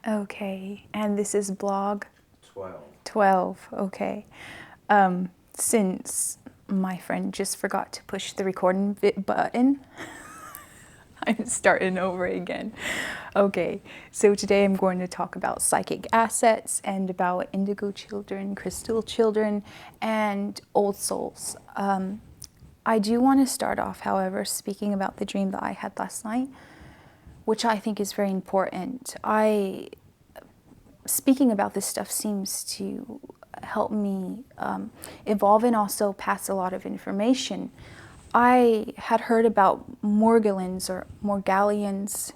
Okay, and this is blog 12. 12. Okay. Since my friend just forgot to push the recording button, I'm starting over again. Okay, so today I'm going to talk about psychic assets and about indigo children, crystal children, and old souls. I do want to start off, however, speaking about the dream that I had last night, which I think is very important. Speaking about this stuff seems to help me evolve and also pass a lot of information. I had heard about Morgellions or Morgellions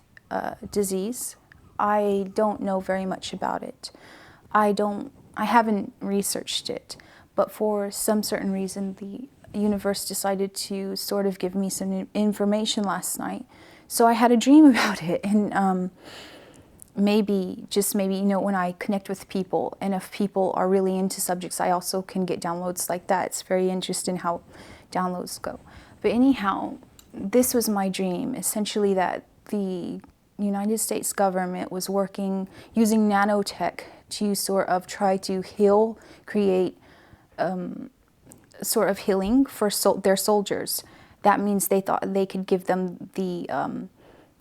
disease. I don't know very much about it. I haven't researched it, but for some certain reason, the universe decided to sort of give me some information last night. So I had a dream about it, and maybe, when I connect with people, and if people are really into subjects, I also can get downloads like that. It's very interesting how downloads go. But anyhow, this was my dream, essentially that the United States government was working using nanotech to sort of try to create sort of healing for their soldiers. That means they thought they could give them the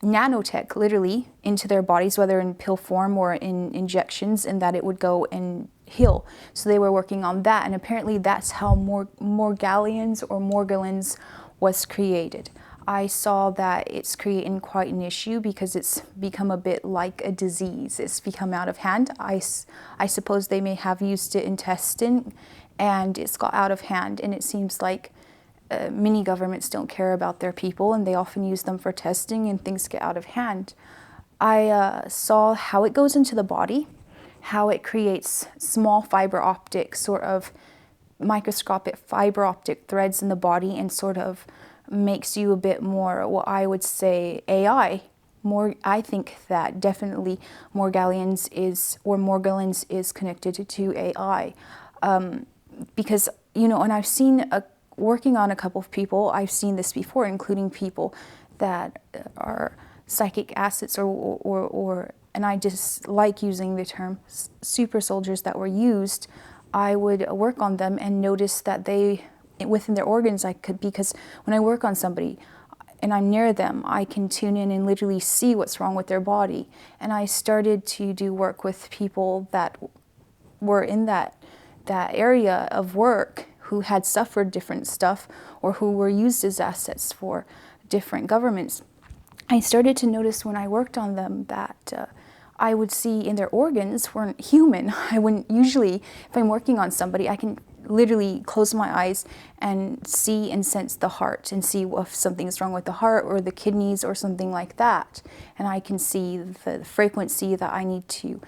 nanotech literally into their bodies, whether in pill form or in injections, and that it would go and heal. So they were working on that, and apparently that's how Morgellions or Morgellons was created. I saw that it's creating quite an issue because it's become a bit like a disease. It's become out of hand. I suppose they may have used it in testing and it's got out of hand, and it seems like many governments don't care about their people, and they often use them for testing, and things get out of hand. I saw how it goes into the body, how it creates small fiber optic, sort of microscopic fiber optic threads in the body, and sort of makes you a bit more, what I would say, AI. I think that definitely Morgellions is connected to AI. Because, and I've seen working on a couple of people, I've seen this before, including people that are psychic assets and I just like using the term super soldiers that were used. I would work on them and notice that within their organs, because when I work on somebody and I'm near them, I can tune in and literally see what's wrong with their body. And I started to do work with people that were in that area of work, who had suffered different stuff or who were used as assets for different governments. I started to notice when I worked on them that I would see in their organs weren't human. I wouldn't usually, if I'm working on somebody, I can literally close my eyes and see and sense the heart and see if something's wrong with the heart or the kidneys or something like that. And I can see the frequency that I need to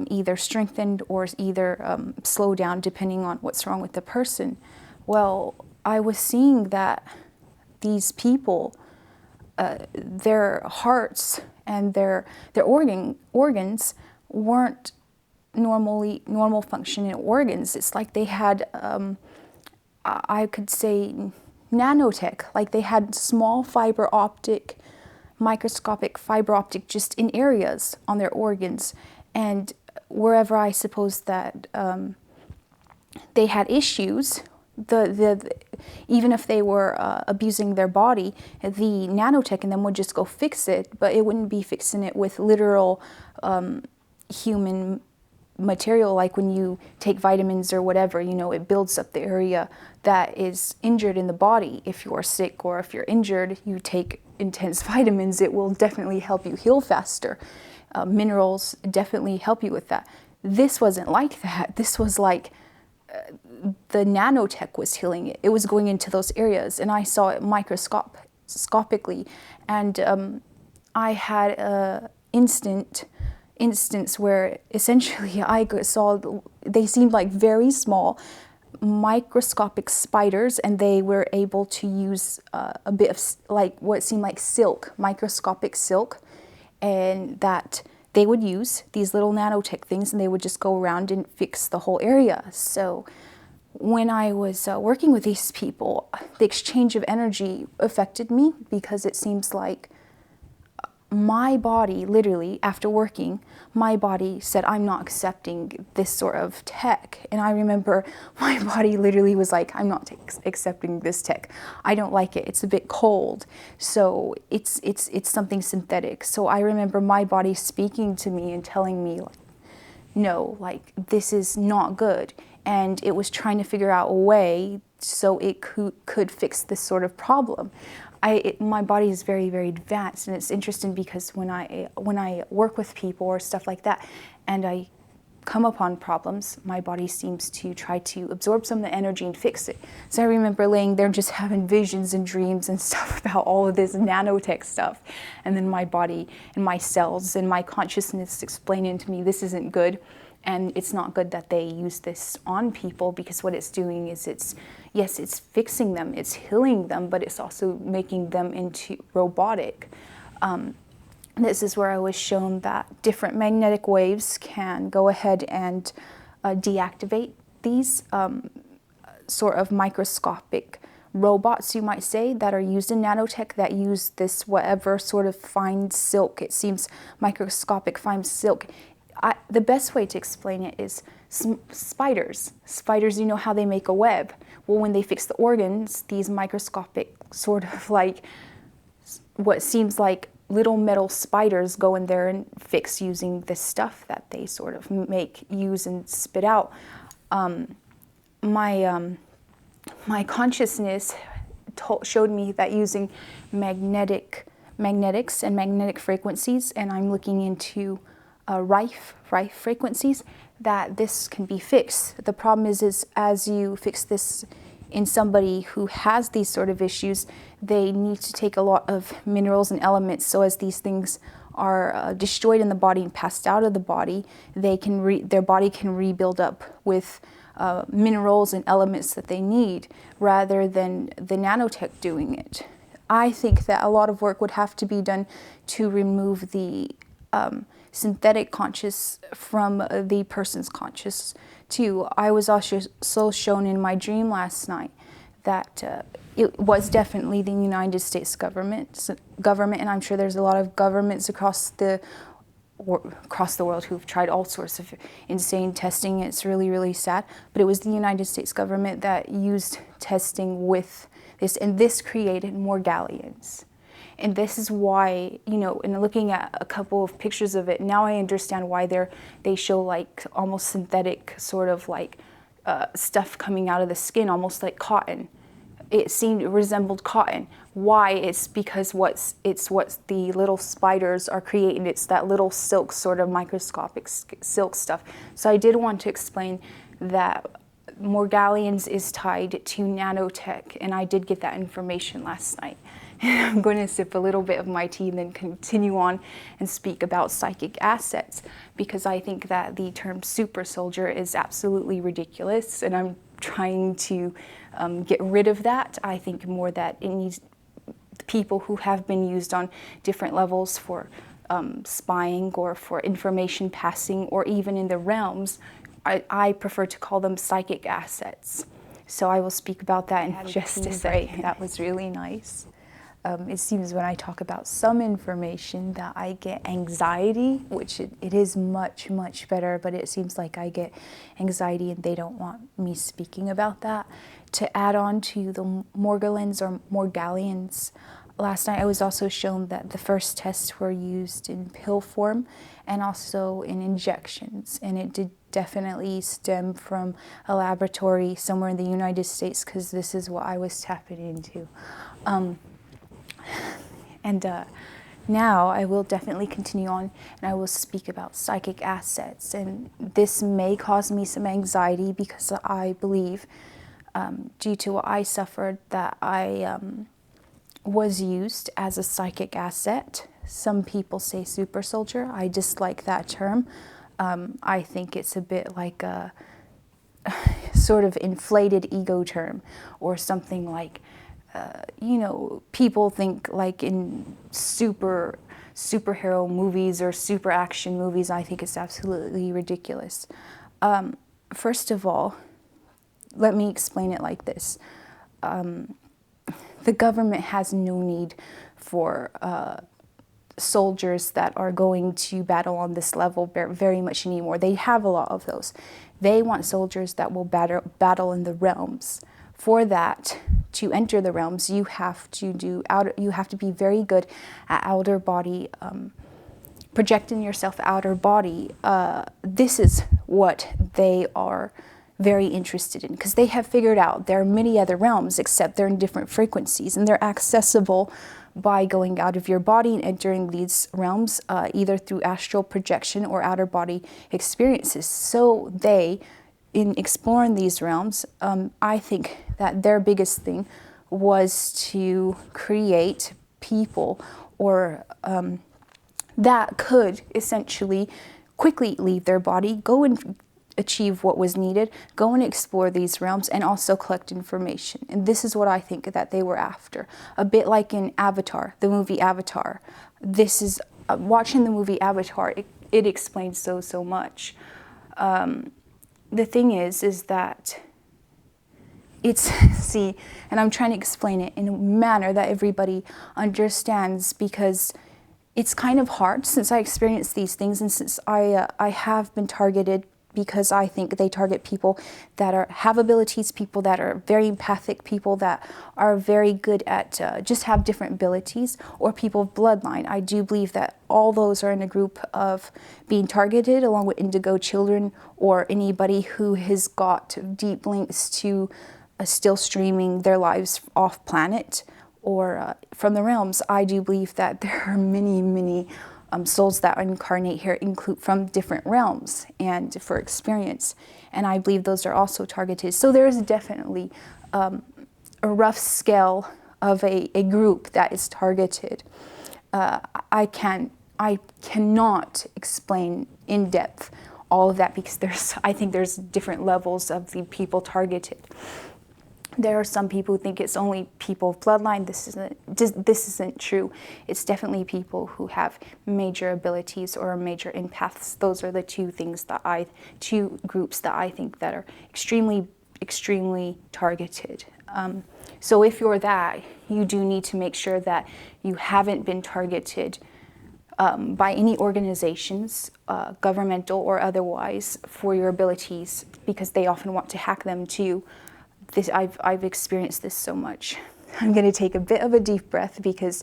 either strengthened or either slow down depending on what's wrong with the person. Well, I was seeing that these people, their hearts and their organs weren't normal functioning organs. It's like they had, I could say, nanotech, like they had small fiber optic, microscopic fiber optic just in areas on their organs. And wherever I suppose that they had issues, even if they were abusing their body, the nanotech in them would just go fix it, but it wouldn't be fixing it with literal human material, like when you take vitamins or whatever, it builds up the area that is injured in the body. If you're sick or if you're injured, you take intense vitamins, it will definitely help you heal faster. Minerals definitely help you with that. This wasn't like that. This was like the nanotech was healing it. It was going into those areas, and I saw it microscopically. And I had an instance where essentially I saw they seemed like very small microscopic spiders, and they were able to use a bit of like what seemed like silk, microscopic silk, and that they would use these little nanotech things, and they would just go around and fix the whole area. So when I was working with these people, the exchange of energy affected me, because it seems like my body, literally, after working, my body said, I'm not accepting this sort of tech. And I remember my body literally was like, I'm not accepting this tech. I don't like it. It's a bit cold. So it's something synthetic. So I remember my body speaking to me and telling me, like, no, like, this is not good. And it was trying to figure out a way so it could fix this sort of problem. My body is very, very advanced, and it's interesting because when I work with people or stuff like that, and I come upon problems, my body seems to try to absorb some of the energy and fix it. So I remember laying there and just having visions and dreams and stuff about all of this nanotech stuff, and then my body and my cells and my consciousness explaining to me this isn't good. And it's not good that they use this on people, because what it's doing is it's fixing them, it's healing them, but it's also making them into robotic. This is where I was shown that different magnetic waves can go ahead and deactivate these sort of microscopic robots, you might say, that are used in nanotech, that use this whatever sort of fine silk, it seems microscopic fine silk. The best way to explain it is spiders. Spiders, you know how they make a web. Well, when they fix the organs, these microscopic sort of like what seems like little metal spiders go in there and fix using this stuff that they sort of use and spit out. My consciousness showed me that using magnetics and magnetic frequencies, and I'm looking into Rife frequencies, that this can be fixed. The problem is as you fix this in somebody who has these sort of issues, they need to take a lot of minerals and elements. So as these things are destroyed in the body and passed out of the body, their body can rebuild up with minerals and elements that they need, rather than the nanotech doing it. I think that a lot of work would have to be done to remove the synthetic conscious from the person's conscious too. I was also shown in my dream last night that it was definitely the United States government, and I'm sure there's a lot of governments across the world who've tried all sorts of insane testing. It's really, really sad, but it was the United States government that used testing with this, and this created Morgellions. And this is why, you know, in looking at a couple of pictures of it, now I understand why they show like almost synthetic sort of like stuff coming out of the skin, almost like cotton. It resembled cotton. Why? It's because what the little spiders are creating. It's that little silk, sort of microscopic silk stuff. So I did want to explain that Morgellions is tied to nanotech, and I did get that information last night. I'm going to sip a little bit of my tea and then continue on and speak about psychic assets, because I think that the term super soldier is absolutely ridiculous, and I'm trying to get rid of that. I think more that it needs people who have been used on different levels for spying or for information passing, or even in the realms. I prefer to call them psychic assets. So I will speak about that in just a second. That was really nice. It seems when I talk about some information that I get anxiety, which it is much, much better, but it seems like I get anxiety and they don't want me speaking about that. To add on to the Morgellions or Morgellions, last night I was also shown that the first tests were used in pill form and also in injections, and it did definitely stem from a laboratory somewhere in the United States, because this is what I was tapping into. Now I will definitely continue on, and I will speak about psychic assets. And this may cause me some anxiety, because I believe, due to what I suffered, that I was used as a psychic asset. Some people say super soldier. I dislike that term. I think it's a bit like a sort of inflated ego term, or something like, you know, people think like in superhero movies or super action movies. I think it's absolutely ridiculous. First of all, let me explain it like this. The government has no need for soldiers that are going to battle on this level very much anymore. They have a lot of those. They want soldiers that will battle in the realms. For that, to enter the realms, you have to be very good at outer body, projecting yourself outer body. This is what they are very interested in, because they have figured out there are many other realms, except they're in different frequencies, and they're accessible by going out of your body and entering these realms, either through astral projection or outer body experiences. So they, in exploring these realms, I think that their biggest thing was to create people or that could essentially quickly leave their body, go and achieve what was needed, go and explore these realms, and also collect information. And this is what I think that they were after. A bit like in Avatar, the movie Avatar. This is, watching the movie Avatar, it explains so much. The thing is that it's, see, and I'm trying to explain it in a manner that everybody understands, because it's kind of hard since I experienced these things, and since I have been targeted, because I think they target people that have abilities, people that are very empathic, people that are very good at just have different abilities, or people of bloodline. I do believe that all those are in a group of being targeted, along with indigo children or anybody who has got deep links to still streaming their lives off planet or from the realms. I do believe that there are many souls that incarnate here, include from different realms and for experience, and I believe those are also targeted. So there is definitely a rough scale of a group that is targeted. I cannot explain in depth all of that, because I think there's different levels of the people targeted. There are some people who think it's only people of bloodline. This isn't true. It's definitely people who have major abilities or major empaths. Those are the two groups that I think that are extremely targeted. So if you're that, you do need to make sure that you haven't been targeted by any organizations, governmental or otherwise, for your abilities, because they often want to hack them too. I've experienced this so much. I'm going to take a bit of a deep breath, because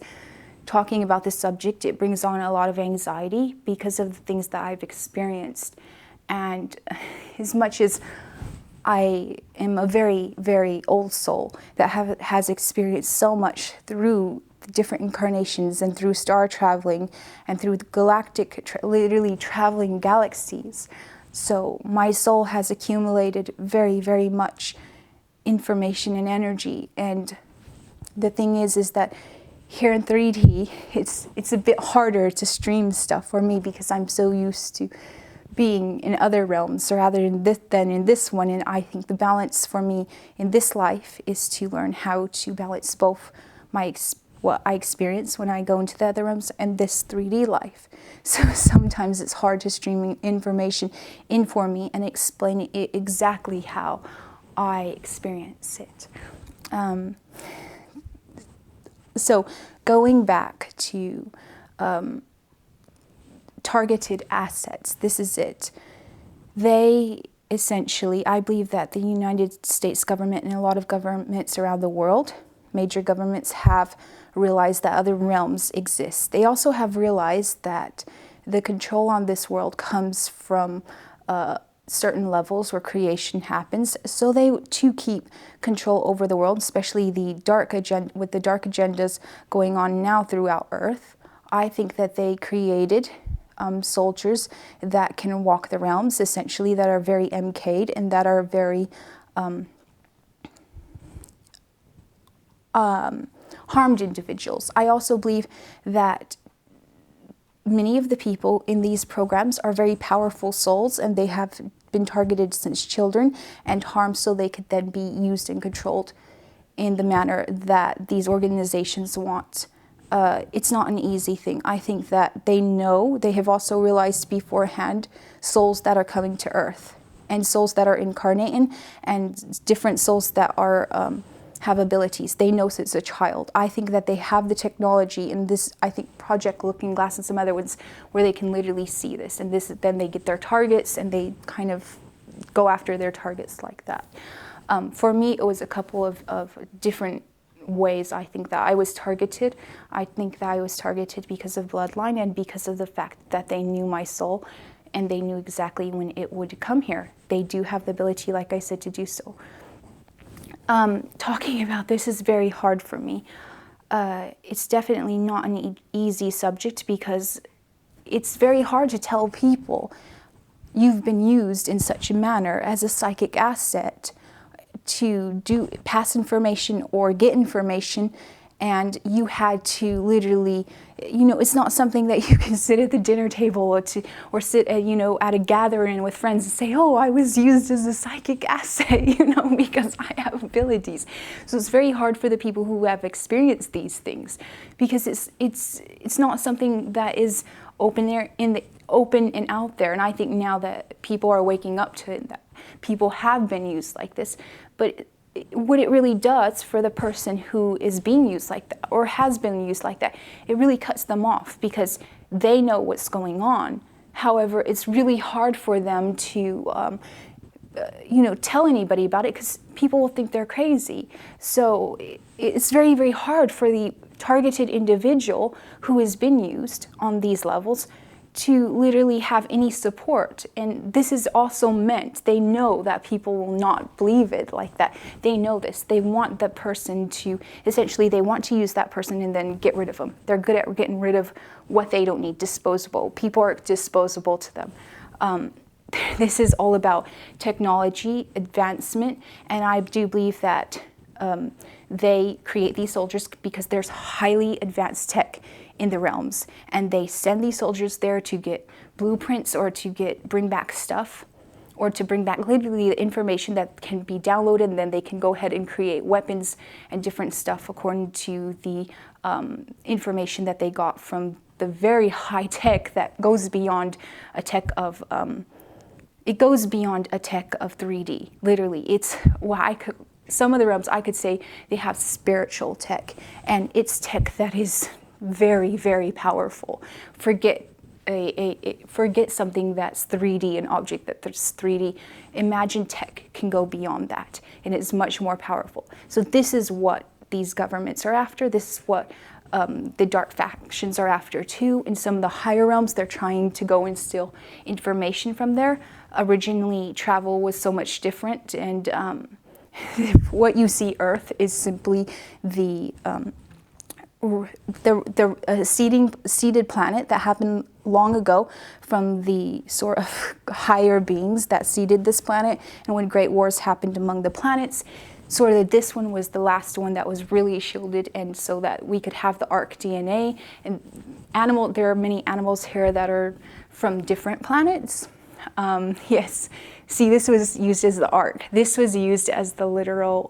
talking about this subject, it brings on a lot of anxiety because of the things that I've experienced. And as much as I am a very old soul that has experienced so much through the different incarnations and through star traveling and through the galactic, literally traveling galaxies. So my soul has accumulated very much information and energy, and the thing is that here in 3D it's a bit harder to stream stuff for me, because I'm so used to being in other realms rather than in this one. And I think the balance for me in this life is to learn how to balance both what I experience when I go into the other realms and this 3D life. So sometimes it's hard to stream information in for me and explain it exactly how I experience it. So going back to targeted assets, this is it. They essentially, I believe that the United States government and a lot of governments around the world, major governments, have realized that other realms exist. They also have realized that the control on this world comes from certain levels where creation happens. So they too keep control over the world, especially the dark agenda, with the dark agendas going on now throughout Earth. I think that they created soldiers that can walk the realms, essentially, that are very MK'd and that are very harmed individuals. I also believe that many of the people in these programs are very powerful souls, and they have been targeted since children and harmed, so they could then be used and controlled in the manner that these organizations want. It's not an easy thing. I think that they have also realized beforehand souls that are coming to Earth and souls that are incarnating and different souls that are have abilities. They know since a child. I think that they have the technology in this, I think, Project Looking Glass and some other ones where they can literally see this. And this, then they get their targets and they kind of go after their targets like that. For me, it was a couple of different ways I think that I was targeted. I think that I was targeted because of bloodline and because of the fact that they knew my soul and they knew exactly when it would come here. They do have the ability, like I said, to do so. Talking about this is very hard for me. It's definitely not an easy subject because it's very hard to tell people you've been used in such a manner as a psychic asset to pass information or get information, and you had to literally, you know, it's not something that you can sit at the dinner table or sit at, you know, at a gathering with friends and say, oh, I was used as a psychic asset, you know, because I have abilities. So it's very hard for the people who have experienced these things, because it's not something that is open and out there. And I think now that people are waking up to it, that people have been used like this, but what it really does for the person who is being used like that or has been used like that, it really cuts them off because they know what's going on. However, it's really hard for them to you know, tell anybody about it because people will think they're crazy. So it's very, very hard for the targeted individual who has been used on these levels to literally have any support. And this is also meant, they know that people will not believe it like that. They know this. They want the person to, essentially they want to use that person and then get rid of them. They're good at getting rid of what they don't need, disposable. People are disposable to them. This is all about technology, advancement, and I do believe that they create these soldiers because there's highly advanced tech in the realms, and they send these soldiers there to get blueprints or to bring back stuff, or to bring back literally the information that can be downloaded, and then they can go ahead and create weapons and different stuff according to the information that they got from the very high tech that goes beyond a tech of it goes beyond a tech of 3D. Literally, it's some of the realms I could say they have spiritual tech, and it's tech that is very, very powerful. Forget something that's 3D, an object that's 3D. Imagine tech can go beyond that, and it's much more powerful. So this is what these governments are after. This is what the dark factions are after too. In some of the higher realms, they're trying to go and steal information from there. Originally, travel was so much different, and what you see Earth is simply the seeded planet that happened long ago from the sort of higher beings that seeded this planet. And when great wars happened among the planets, sort of this one was the last one that was really shielded, and so that we could have the arc DNA. And there are many animals here that are from different planets. Yes, see, this was used as the arc. This was used as the literal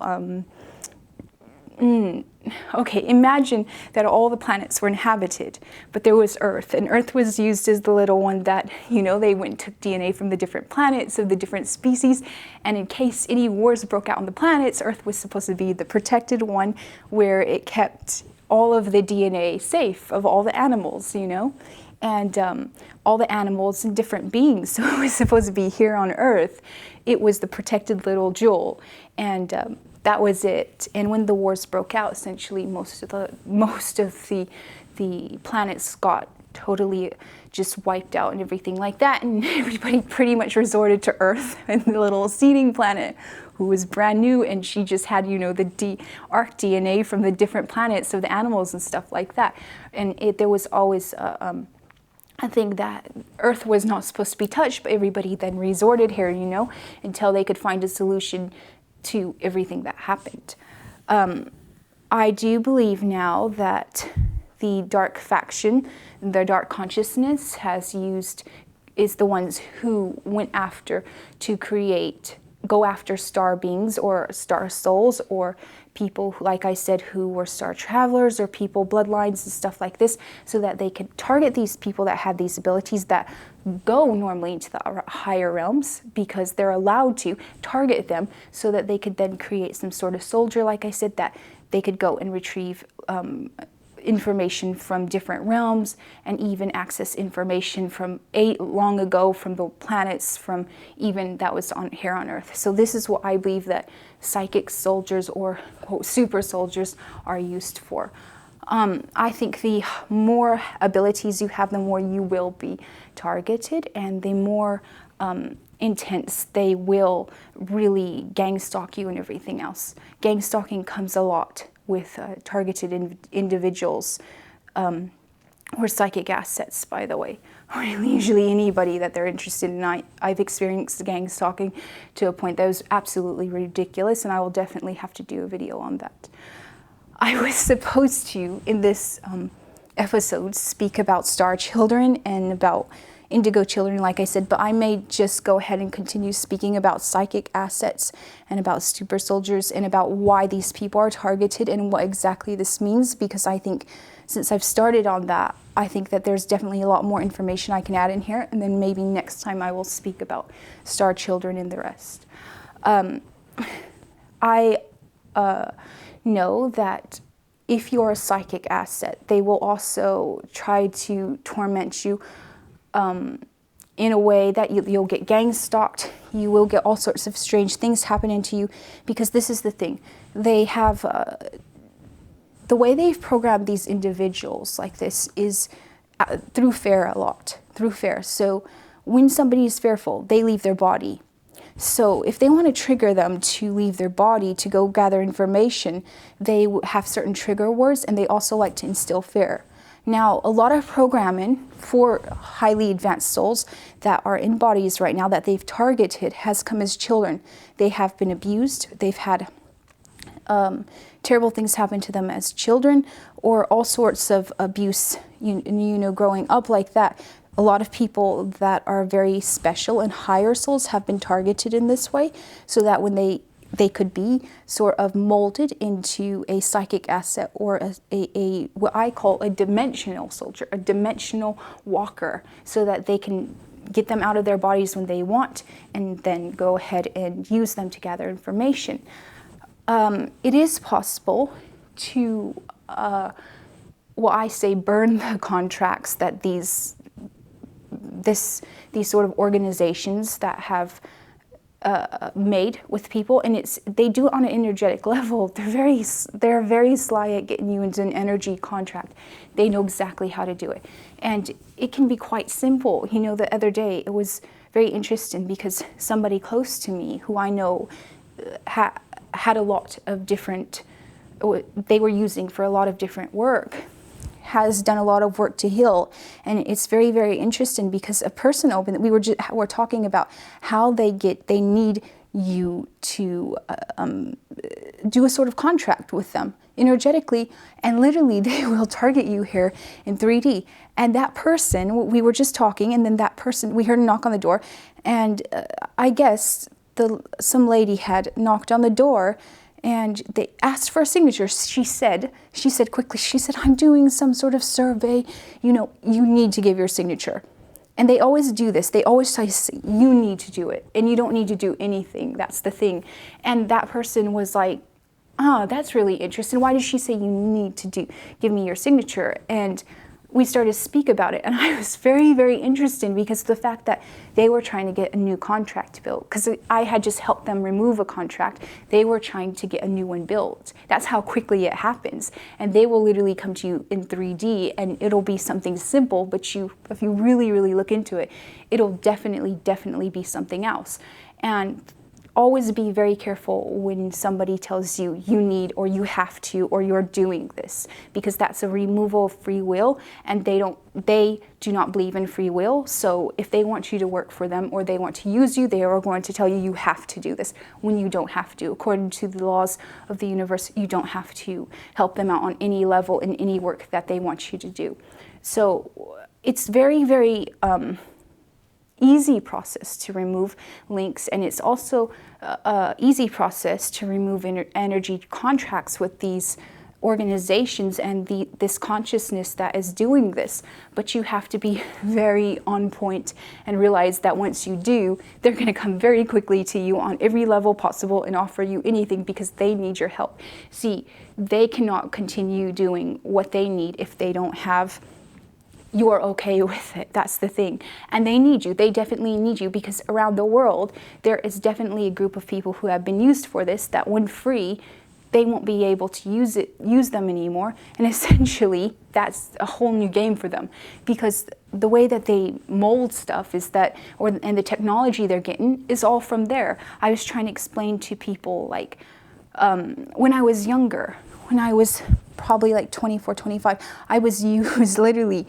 okay, imagine that all the planets were inhabited, but there was Earth, and Earth was used as the little one that, you know, they went and took DNA from the different planets of the different species, and in case any wars broke out on the planets, Earth was supposed to be the protected one where it kept all of the DNA safe of all the animals, you know, and all the animals and different beings. So it was supposed to be here on Earth. It was the protected little jewel, and that was it. And when the wars broke out, essentially most of the planets got totally just wiped out and everything like that, and everybody pretty much resorted to Earth and the little seeding planet, who was brand new, and she just had, you know, the arc DNA from the different planets of the animals and stuff like that. And there was always I think that Earth was not supposed to be touched, but everybody then resorted here, you know, until they could find a solution to everything that happened. I do believe now that the dark faction, the dark consciousness is the ones who went after to create go after star beings or star souls, or people, who, like I said, who were star travelers, or people, bloodlines and stuff like this, so that they could target these people that had these abilities that go normally into the higher realms, because they're allowed to target them, so that they could then create some sort of soldier, like I said, that they could go and retrieve information from different realms, and even access information from long ago from the planets, from even that was here on Earth. So this is what I believe that psychic soldiers, or quote, super soldiers, are used for. I think the more abilities you have, the more you will be targeted, and the more intense they will really gang stalk you and everything else. Gang stalking comes a lot with targeted individuals, or psychic assets, by the way. Usually anybody that they're interested in. I've experienced gang stalking to a point that was absolutely ridiculous, and I will definitely have to do a video on that. I was supposed to, in this episode, speak about star children and about indigo children, like I said, but I may just go ahead and continue speaking about psychic assets and about super soldiers and about why these people are targeted and what exactly this means, because I think since I've started on that, I think that there's definitely a lot more information I can add in here, and then maybe next time I will speak about star children and the rest. I know that if you're a psychic asset, they will also try to torment you in a way that you'll get gang stalked. You will get all sorts of strange things happening to you, because this is the thing. They have, the way they've programmed these individuals like this is through fear a lot, through fear. So when somebody is fearful, they leave their body. So if they want to trigger them to leave their body to go gather information, they have certain trigger words, and they also like to instill fear. Now, a lot of programming for highly advanced souls that are in bodies right now that they've targeted has come as children. They have been abused. They've had terrible things happen to them as children, or all sorts of abuse, you know, growing up like that. A lot of people that are very special and higher souls have been targeted in this way, so that when they could be sort of molded into a psychic asset, or a what I call a dimensional soldier, a dimensional walker, so that they can get them out of their bodies when they want, and then go ahead and use them to gather information. It is possible to, what I say, burn the contracts that these sort of organizations that have made with people, and they do it on an energetic level. They're very sly at getting you into an energy contract. They know exactly how to do it, and it can be quite simple. You know, the other day it was very interesting, because somebody close to me who I know had a lot of different, they were using for a lot of different work, has done a lot of work to heal. And it's very, very interesting, because a person opened, we're talking about how they need you to do a sort of contract with them energetically, and literally they will target you here in 3D. And that person, we were just talking, and then that person, we heard a knock on the door, and I guess some lady had knocked on the door, and they asked for a signature. She said quickly, she said, "I'm doing some sort of survey. You know, you need to give your signature." And they always do this. They always say, "You need to do it, and you don't need to do anything." That's the thing. And that person was like, "Oh, that's really interesting. Why did she say you need to give me your signature?" And we started to speak about it, and I was very, very interested, because the fact that they were trying to get a new contract built, because I had just helped them remove a contract, they were trying to get a new one built. That's how quickly it happens. And they will literally come to you in 3D, and it'll be something simple, but if you really, really look into it, it'll definitely be something else. And always be very careful when somebody tells you you need, or you have to, or you're doing this, because that's a removal of free will, and they do not believe in free will. So if they want you to work for them, or they want to use you, they are going to tell you you have to do this, when you don't have to. According to the laws of the universe, you don't have to help them out on any level in any work that they want you to do. So it's very, very easy process to remove links, and it's also a easy process to remove energy contracts with these organizations and this consciousness that is doing this. But you have to be very on point and realize that once you do, they're going to come very quickly to you on every level possible and offer you anything because they need your help. See, they cannot continue doing what they need if they don't have you're okay with it. That's the thing. And they need you. They definitely need you, because around the world, there is definitely a group of people who have been used for this, that when free, they won't be able to use them anymore. And essentially, that's a whole new game for them, because the way that they mold stuff is that, and the technology they're getting is all from there. I was trying to explain to people, like, when I was younger, when I was probably like 24, 25, I was used literally.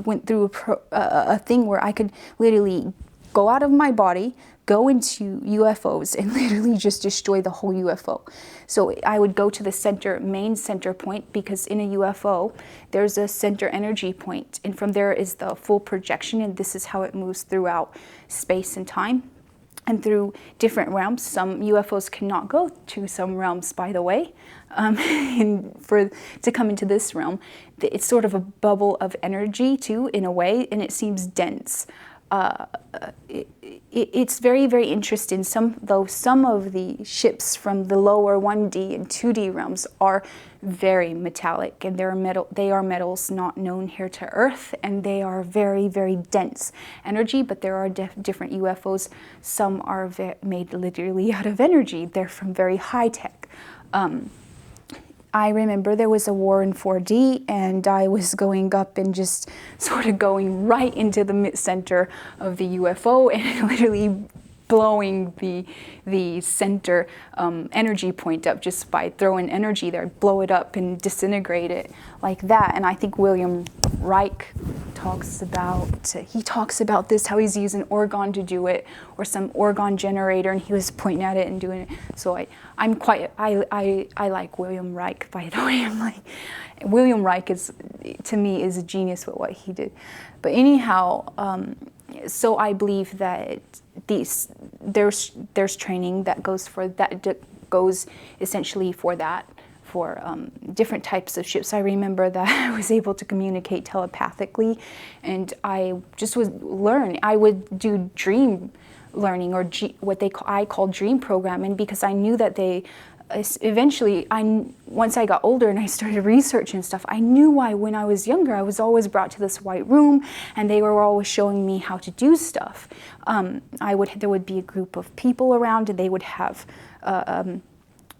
Went through a thing where I could literally go out of my body, go into UFOs, and literally just destroy the whole UFO. So I would go to the main center point, because in a UFO, there's a center energy point, and from there is the full projection, and this is how it moves throughout space and time and through different realms. Some UFOs cannot go to some realms, by the way. And to come into this realm, it's sort of a bubble of energy too, in a way, and it seems dense. It's very, very interesting. Some of the ships from the lower 1D and 2D realms are very metallic, and they are metals not known here to Earth, and they are very, very dense energy. But there are different UFOs. Some are made literally out of energy. They're from very high tech. I remember there was a war in 4D, and I was going up and just sort of going right into the center of the UFO and literally blowing the center energy point up just by throwing energy there, blow it up and disintegrate it like that. And I think William Reich talks about this, how he's using orgone to do it, or some orgone generator, and he was pointing at it and doing it. So I like William Reich, by the way. William Reich to me is a genius with what he did. But anyhow, so I believe that there's training that goes essentially for that. For different types of ships. I remember that I was able to communicate telepathically, and I just I would do dream learning, or I call dream programming, because I knew that eventually, once I got older and I started researching stuff, I knew why when I was younger I was always brought to this white room, and they were always showing me how to do stuff. There would be a group of people around, and they would have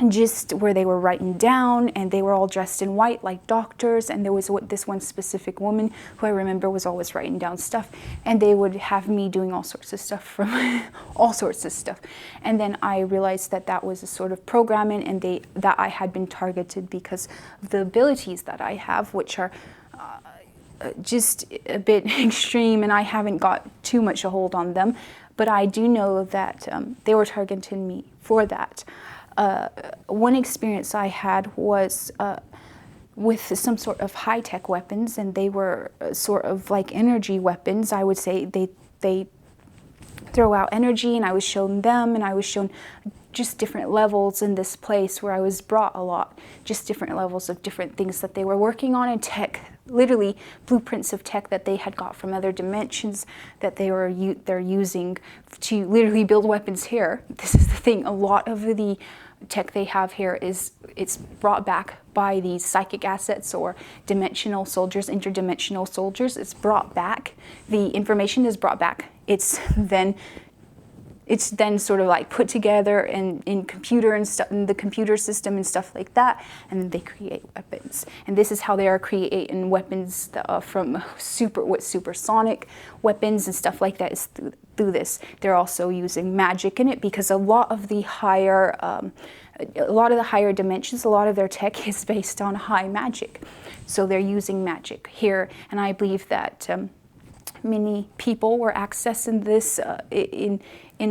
just where they were writing down, and they were all dressed in white like doctors, and there was this one specific woman who I remember was always writing down stuff, and they would have me doing all sorts of stuff and then I realized that was a sort of programming, and that I had been targeted because of the abilities that I have, which are just a bit extreme, and I haven't got too much a hold on them, but I do know that they were targeting me for that. One experience I had was with some sort of high-tech weapons, and they were sort of like energy weapons. I would say they throw out energy, and I was shown them, and I was shown just different levels in this place where I was brought a lot, just different levels of different things that they were working on in tech, literally blueprints of tech that they had got from other dimensions that they're using to literally build weapons here. This is the thing, a lot of the tech they have here it's brought back by these psychic assets or dimensional soldiers, interdimensional soldiers. It's brought back, the information is brought back. It's then sort of like put together in computer and stuff, in the computer system and stuff like that, and then they create weapons. And this is how they are creating weapons from supersonic weapons and stuff like that, is through this. They're also using magic in it, because a lot of the higher dimensions, a lot of their tech is based on high magic. So they're using magic here, and I believe that many people were accessing this in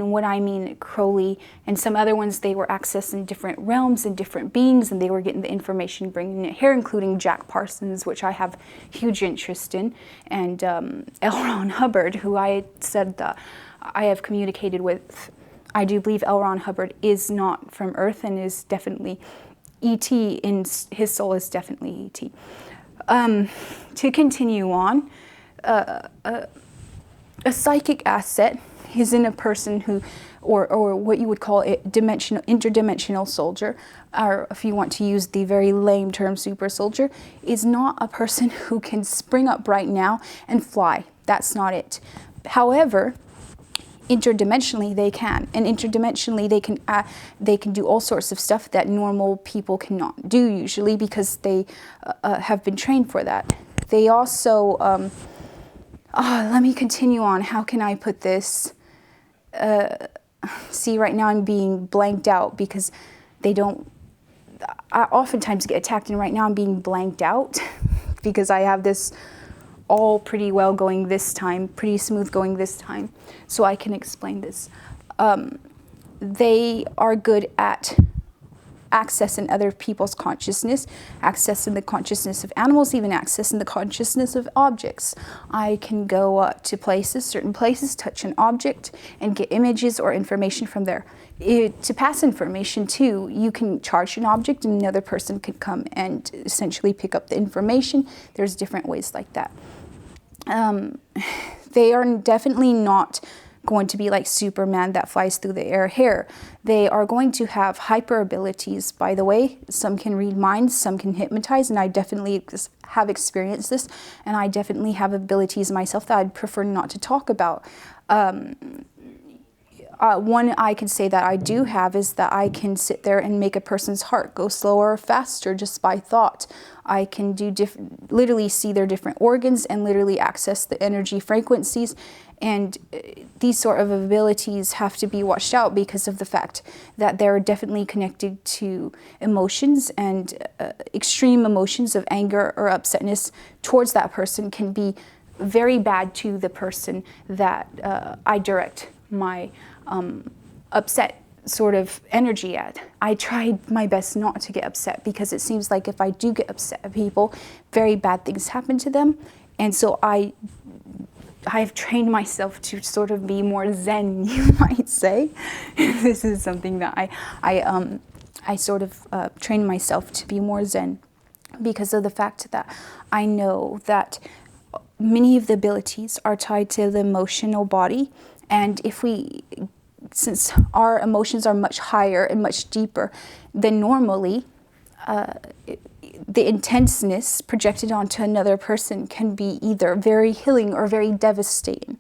what I mean Crowley, and some other ones, they were accessing different realms and different beings, and they were getting the information, bringing it here, including Jack Parsons, which I have huge interest in, and L. Ron Hubbard, who I said that I have communicated with. I do believe L. Ron Hubbard is not from Earth and is definitely E.T. in his soul is definitely E.T. To continue on, a psychic asset is in a person who, or what you would call a interdimensional soldier, or if you want to use the very lame term super soldier, is not a person who can spring up right now and fly. That's not it. However, interdimensionally they can, and interdimensionally they can do all sorts of stuff that normal people cannot do usually, because they have been trained for that. They also let me continue on. How can I put this? See, right now I'm being blanked out because I oftentimes get attacked, and right now I'm being blanked out because I have this all pretty well going this time, pretty smooth going this time, so I can explain this. They are good at accessing other people's consciousness, accessing the consciousness of animals, even accessing the consciousness of objects. I can go to places, certain places, touch an object, and get images or information from there. To pass information too, you can charge an object and another person could come and essentially pick up the information. There's different ways like that. They are definitely not going to be like Superman that flies through the air here. They are going to have hyper abilities, by the way. Some can read minds, some can hypnotize, and I definitely have experienced this, and I definitely have abilities myself that I'd prefer not to talk about. One I can say that I do have is that I can sit there and make a person's heart go slower or faster just by thought. I can do literally see their different organs and literally access the energy frequencies. And these sort of abilities have to be watched out because of the fact that they're definitely connected to emotions, and extreme emotions of anger or upsetness towards that person can be very bad to the person that I direct my upset sort of energy at. I tried my best not to get upset, because it seems like if I do get upset at people, very bad things happen to them. And so I've trained myself to sort of be more zen, you might say. This is something that I sort of trained myself to be more zen, because of the fact that I know that many of the abilities are tied to the emotional body. And since our emotions are much higher and much deeper than normally, the intenseness projected onto another person can be either very healing or very devastating.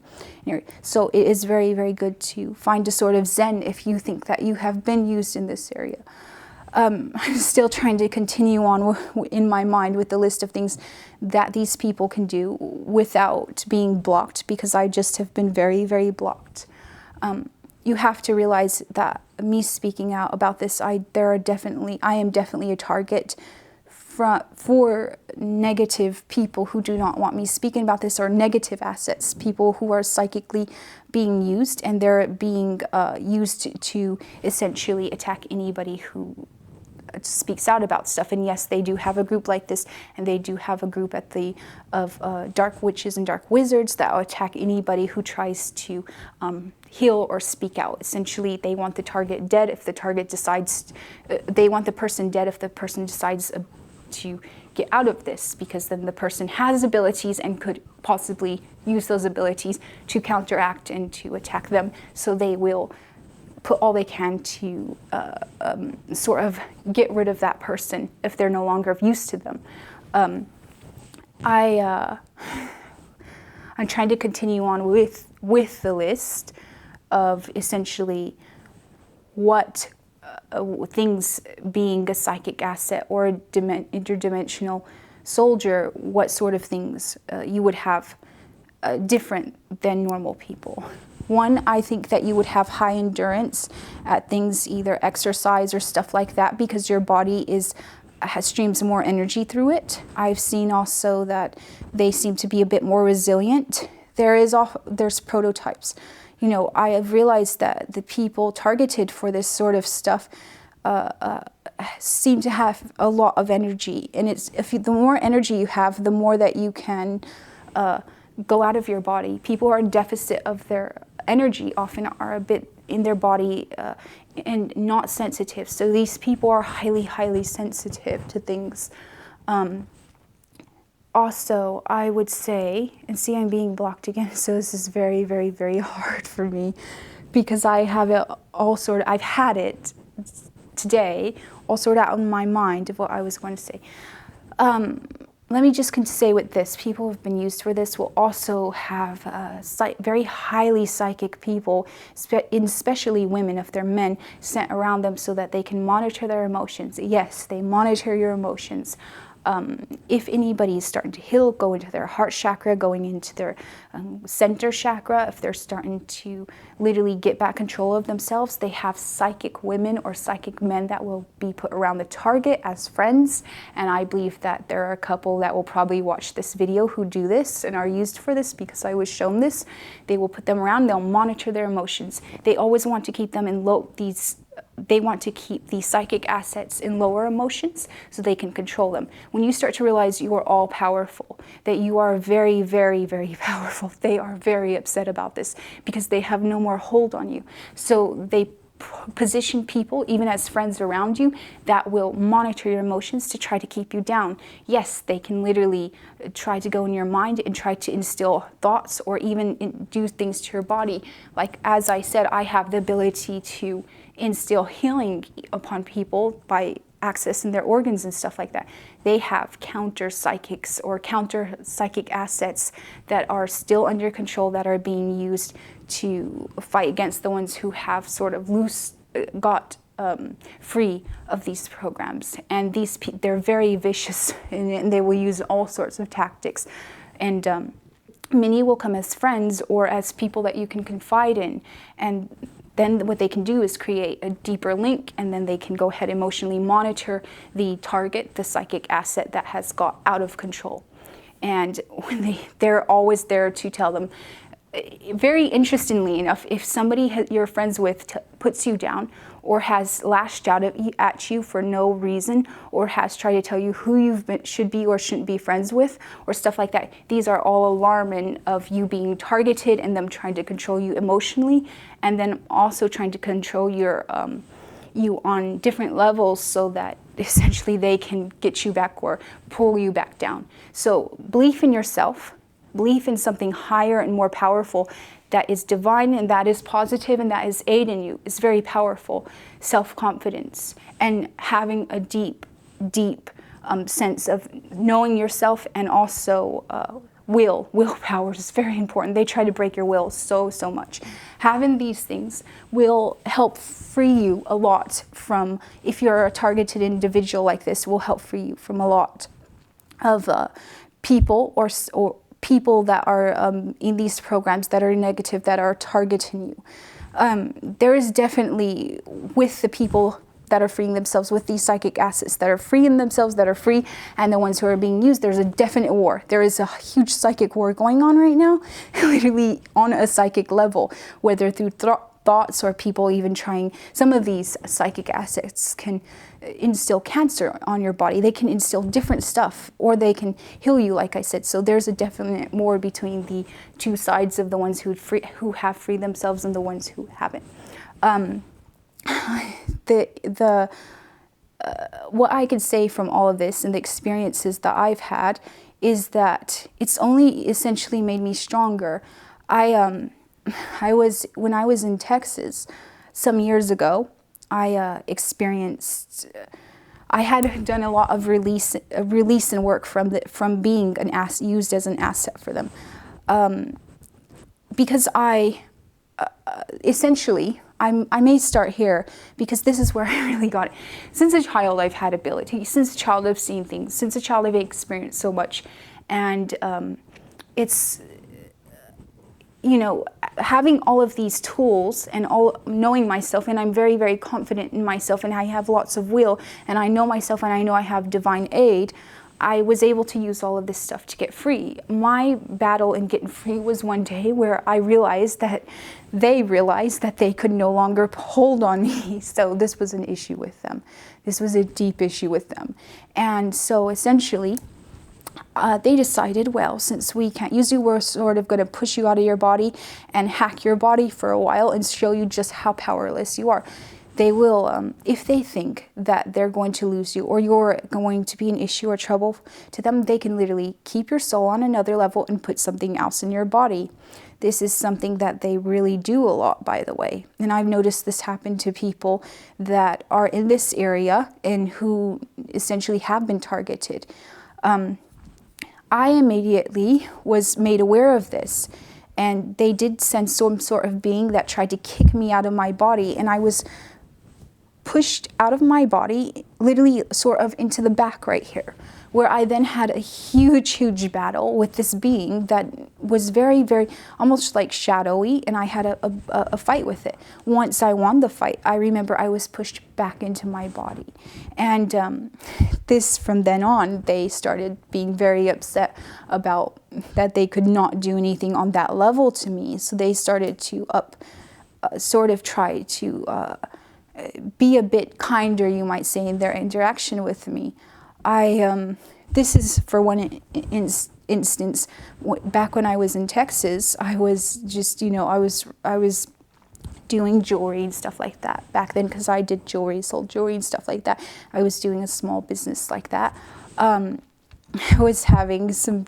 So it is very, very good to find a sort of zen if you think that you have been used in this area. I'm still trying to continue on in my mind with the list of things that these people can do without being blocked, because I just have been very, very blocked. You have to realize that me speaking out about this, I am definitely a target for negative people who do not want me speaking about this, or negative assets, people who are psychically being used, and they're being used to essentially attack anybody who speaks out about stuff. And yes, they do have a group like this, and they do have a group of dark witches and dark wizards that will attack anybody who tries to heal or speak out. Essentially, they want the target dead if the target decides, they want the person dead if the person decides to get out of this, because then the person has abilities and could possibly use those abilities to counteract and to attack them. So they will put all they can to sort of get rid of that person if they're no longer of use to them. I'm trying to continue on with the list of essentially what things, being a psychic asset or a interdimensional soldier, what sort of things you would have different than normal people. One, I think that you would have high endurance at things, either exercise or stuff like that, because your body streams more energy through it. I've seen also that they seem to be a bit more resilient. There's prototypes. You know, I have realized that the people targeted for this sort of stuff seem to have a lot of energy, and the more energy you have, the more that you can go out of your body. People who are in deficit of their energy often are a bit in their body and not sensitive. So these people are highly, highly sensitive to things. Also, I would say, and see, I'm being blocked again, so this is very, very, very hard for me, because I have it all sorted. I've had it today all sorted out in my mind of what I was going to say. Let me just say with this, people who have been used for this will also have very highly psychic people, especially women, if they're men, sent around them so that they can monitor their emotions. Yes, they monitor your emotions. If anybody is starting to heal, go into their heart chakra, going into their center chakra, if they're starting to literally get back control of themselves, they have psychic women or psychic men that will be put around the target as friends. And I believe that there are a couple that will probably watch this video who do this and are used for this because I was shown this. They will put them around, they'll monitor their emotions. They always want to keep them in they want to keep the psychic assets in lower emotions so they can control them. When you start to realize you are all powerful, that you are very, very, very powerful, they are very upset about this because they have no more hold on you. So they position people, even as friends around you, that will monitor your emotions to try to keep you down. Yes, they can literally try to go in your mind and try to instill thoughts or even do things to your body. Like, as I said, I have the ability to instill healing upon people by accessing their organs and stuff like that. They have counter psychics or counter psychic assets that are still under control, that are being used to fight against the ones who have sort of got free of these programs. And they're very vicious, and they will use all sorts of tactics. And many will come as friends or as people that you can confide in, and then what they can do is create a deeper link, and then they can go ahead and emotionally monitor the target, the psychic asset that has got out of control. And when they're always there to tell them. Very interestingly enough, if somebody you're friends with puts you down or has lashed out at you for no reason, or has tried to tell you who you should be or shouldn't be friends with, or stuff like that, these are all alarming of you being targeted and them trying to control you emotionally, and then also trying to control you on different levels so that essentially they can get you back or pull you back down. So belief in yourself, belief in something higher and more powerful that is divine and that is positive and that is aiding you is very powerful. Self-confidence and having a deep, deep sense of knowing yourself, and also willpower is very important. They try to break your will so much. Having these things will help free you a lot from, if you're a targeted individual like this, will help free you from a lot of people or people that are in these programs that are negative, that are targeting you. There is definitely, with the people that are freeing themselves, with these psychic assets that are freeing themselves, that are free, and the ones who are being used, there's a definite war. There is a huge psychic war going on right now, literally on a psychic level, whether through thoughts or people even trying. Some of these psychic assets can instill cancer on your body. They can instill different stuff, or they can heal you, like I said. So there's a definite war between the two sides of the ones who have freed themselves and the ones who haven't. What I could say from all of this and the experiences that I've had is that it's only essentially made me stronger. When I was in Texas some years ago, I had done a lot of release and work from being used as an asset for them, because essentially, I may start here because this is where I really got it. Since a child, I've had ability. Since a child, I've seen things. Since a child, I've experienced so much. And it's, having all of these tools and knowing myself, and I'm very, very confident in myself, and I have lots of will, and I know myself, and I know I have divine aid. I was able to use all of this stuff to get free. My battle in getting free was one day where I realized that they could no longer hold on me. So this was an issue with them. This was a deep issue with them. And so essentially, they decided, well, since we can't use you, we're sort of going to push you out of your body and hack your body for a while and show you just how powerless you are. They will, if they think that they're going to lose you or you're going to be an issue or trouble to them, they can literally keep your soul on another level and put something else in your body. This is something that they really do a lot, by the way. And I've noticed this happen to people that are in this area and who essentially have been targeted. I immediately was made aware of this, and they did send some sort of being that tried to kick me out of my body, and I was pushed out of my body, literally sort of into the back right here, where I then had a huge battle with this being that was very, very, almost like shadowy, and I had a fight with it. Once I won the fight, I remember I was pushed back into my body. And this, from then on, they started being very upset about that they could not do anything on that level to me. So they started to sort of try to be a bit kinder, you might say, in their interaction with me. This is for one instance. Back when I was in Texas, I was just, I was doing jewelry and stuff like that back then, because I did jewelry, sold jewelry and stuff like that. I was doing a small business like that. I was having some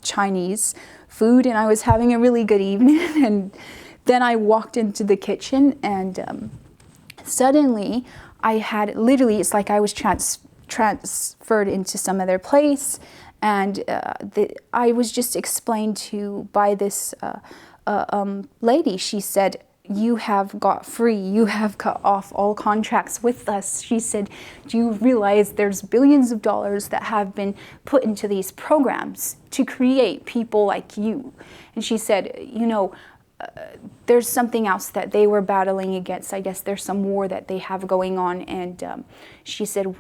Chinese food, and I was having a really good evening. And then I walked into the kitchen, and suddenly I had literally, it's like I was transferred into some other place, and I was just explained to by this lady. She said, "You have got free, you have cut off all contracts with us." She said, "Do you realize there's billions of dollars that have been put into these programs to create people like you?" And she said, there's something else that they were battling against. I guess there's some war that they have going on. And she said,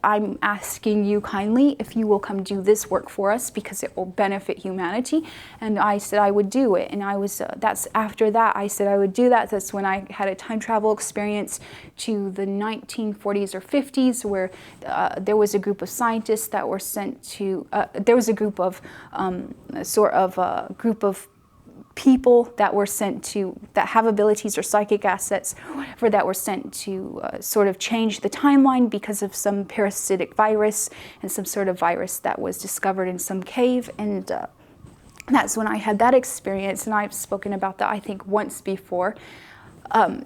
I'm asking you kindly if you will come do this work for us, because it will benefit humanity. And I said I would do it. And I was, that's after that, I said I would do that. That's when I had a time travel experience to the 1940s or 50s, where there was a group of scientists that were sent to, there was a group of, group of people that were sent to, that have abilities or psychic assets, whatever, that were sent to sort of change the timeline because of some parasitic virus and some sort of virus that was discovered in some cave. And that's when I had that experience, and I've spoken about that, I think, once before.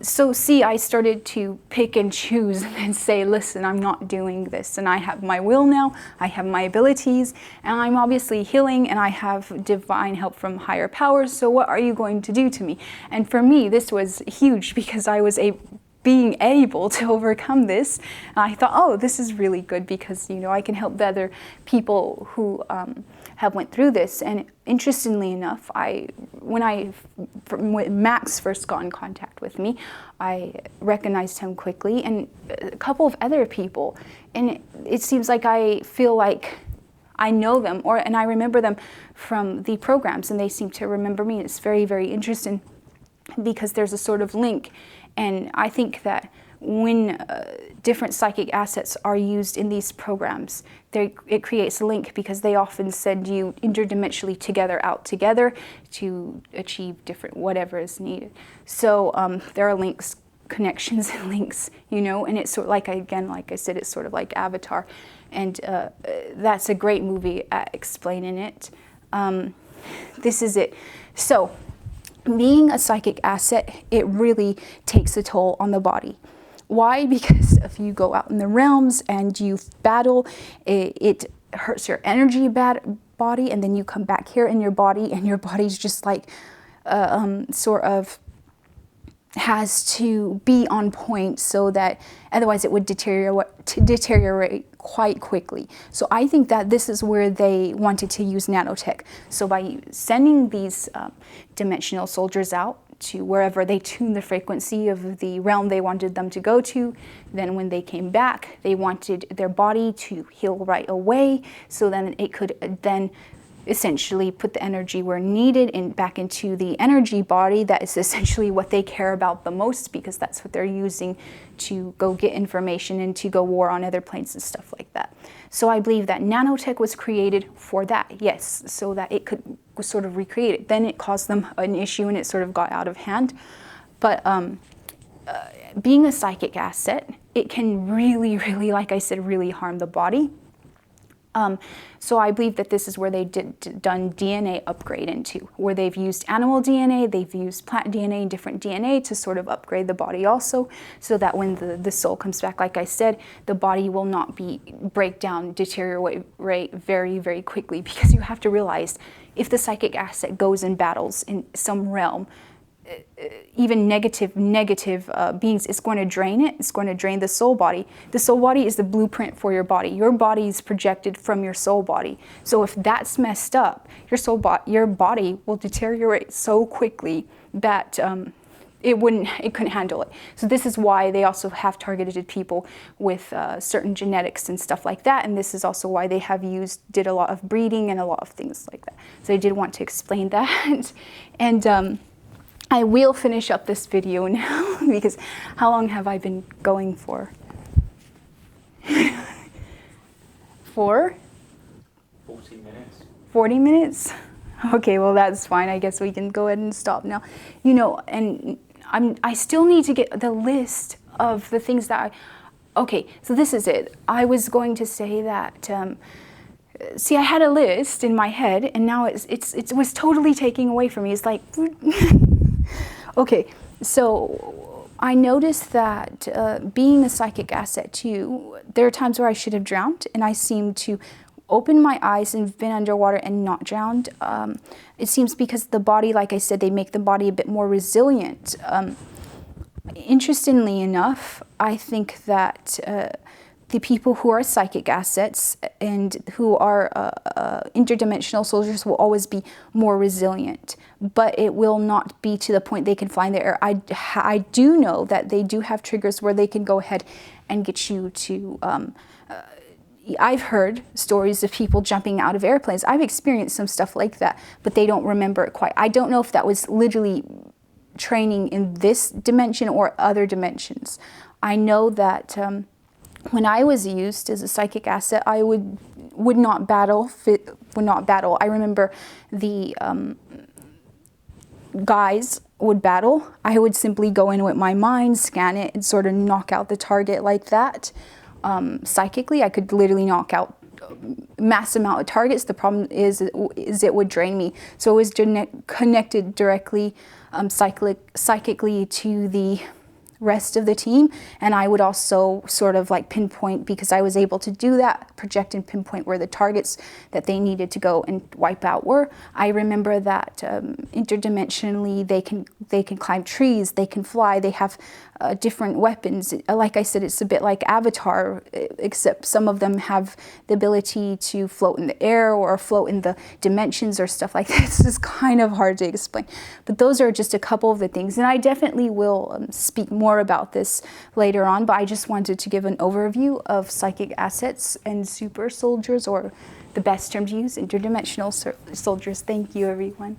So see, I started to pick and choose and say, listen, I'm not doing this, and I have my will now, I have my abilities, and I'm obviously healing, and I have divine help from higher powers, so what are you going to do to me? And for me, this was huge, because I was being able to overcome this. And I thought, oh, this is really good, because, I can help the other people who have went through this. And interestingly enough, when Max first got in contact with me, I recognized him quickly, and a couple of other people. And it seems like I feel like I know them, and I remember them from the programs, and they seem to remember me. It's very, very interesting, because there's a sort of link. And I think that when different psychic assets are used in these programs, it creates a link, because they often send you interdimensionally out together to achieve different whatever is needed. So there are links, connections and links, and it's sort of like, again, like I said, it's sort of like Avatar. And that's a great movie at explaining it. This is it. So being a psychic asset, it really takes a toll on the body. Why? Because if you go out in the realms and you battle, it hurts your energy body, and then you come back here in your body, and your body's just like sort of has to be on point, so that otherwise it would deteriorate quite quickly. So I think that this is where they wanted to use nanotech. So by sending these dimensional soldiers out to wherever they tuned the frequency of the realm they wanted them to go to. Then when they came back, they wanted their body to heal right away, so then it could then essentially put the energy where needed and back into the energy body. That is essentially what they care about the most, because that's what they're using to go get information and to go war on other planes and stuff like that. So I believe that nanotech was created for that, yes, so that it could sort of recreate it. Then it caused them an issue and it sort of got out of hand. But being a psychic asset, it can really, like I said, really harm the body. So I believe that this is where they done DNA upgrade into, where they've used animal DNA, they've used plant DNA and different DNA to sort of upgrade the body also, so that when the soul comes back, like I said, the body will not break down, deteriorate very, very quickly, because you have to realize if the psychic asset goes in battles in some realm, even negative beings, it's going to drain it. It's going to drain the soul body. The soul body is the blueprint for your body. Your body is projected from your soul body. So if that's messed up, your body will deteriorate so quickly that it couldn't handle it. So this is why they also have targeted people with certain genetics and stuff like that. And this is also why they have did a lot of breeding and a lot of things like that. So I did want to explain that. And I will finish up this video now, because how long have I been going for? 40 minutes. 40 minutes? Okay, well that's fine. I guess we can go ahead and stop now. You know, and I still need to get the list of the things that okay, so this is it. I was going to say that, see, I had a list in my head, and now it was totally taking away from me. It's like, okay, so I noticed that being a psychic asset too, there are times where I should have drowned, and I seem to open my eyes and been underwater and not drowned. It seems because the body, like I said, they make the body a bit more resilient. Interestingly enough, I think that the people who are psychic assets and who are interdimensional soldiers will always be more resilient, but it will not be to the point they can fly in the air. I do know that they do have triggers where they can go ahead and get you to, I've heard stories of people jumping out of airplanes. I've experienced some stuff like that, but they don't remember it quite. I don't know if that was literally training in this dimension or other dimensions. I know that when I was used as a psychic asset, I would not battle. I remember the guys would battle. I would simply go in with my mind, scan it, and sort of knock out the target like that. Psychically, I could literally knock out mass amount of targets. The problem is it would drain me. So it was connected directly psychically to the rest of the team, and I would also sort of like pinpoint, because I was able to do that, project and pinpoint where the targets that they needed to go and wipe out were. I remember that interdimensionally they can climb trees, they can fly, they have different weapons. Like I said, it's a bit like Avatar, except some of them have the ability to float in the air or float in the dimensions or stuff like that. It's just kind of hard to explain. But those are just a couple of the things, and I definitely will speak more about this later on, but I just wanted to give an overview of psychic assets and super soldiers, or the best term to use, interdimensional soldiers. Thank you, everyone.